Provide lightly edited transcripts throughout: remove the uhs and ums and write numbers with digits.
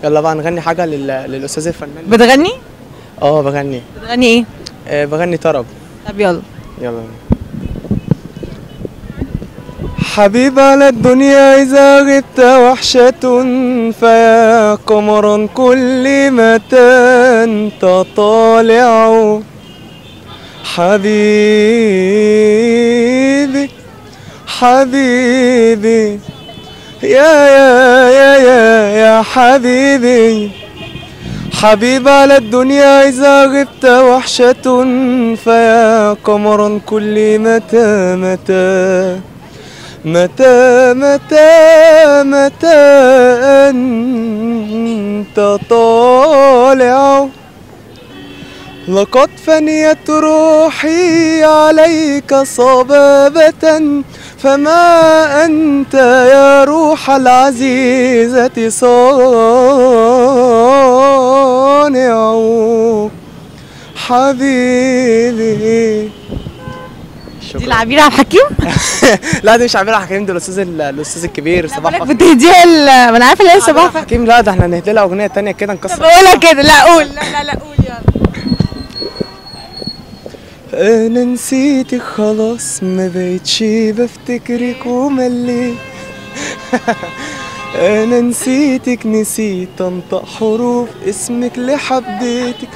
يلا بقى نغني حاجة للأستاذ الفنان. بتغني؟ اه بغني. بتغني ايه؟ بغني طرب. طب يلا. يلا. حبيب على الدنيا إذا غبت وحشة، فيا قمرا كل متى أنت طالع. حبيبي حبيبي يا حبيبي. حبيب على الدنيا إذا غبت وحشة، فيا قمرا كل متى متى متى متى متى أنت طالع. لقد فنيت روحي عليك صبابة، فما أنت يا روح العزيزة صانع. حبيبي. دي العبير عبد الحكيم؟ لا دي مش عبير عبد الحكيم، ده الاستاذ الكبير صباح بقولك بتهديها ما انا عارفه اللي هي صباح الحكيم. لا ده احنا هنهدي لها اغنيه تانية كده نكسر. طب قولها كده. لا قول. لا قول يلا. انا نسيتك خلاص، ما بقتش بفتكرك ومليت. انا نسيتك، نسيت انطق حروف اسمك لحبيتك.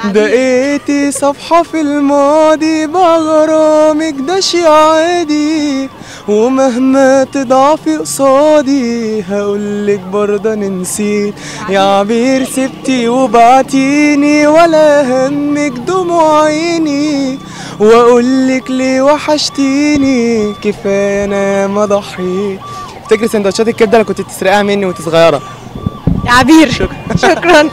بقيتي صفحة في الماضي بغرامك، ده شي عادي، ومهما تضعفي قصادي هقولك برضه انا نسيت. يا عبير سبتي وبعتيني، ولا همك دموع عيني، واقولك ليه وحشتيني، كفايه انا ما ضحيت. افتكري سندوتشات الكبده اللي كنت بتسرقيها مني وانت صغيره. يا عبير شكرا.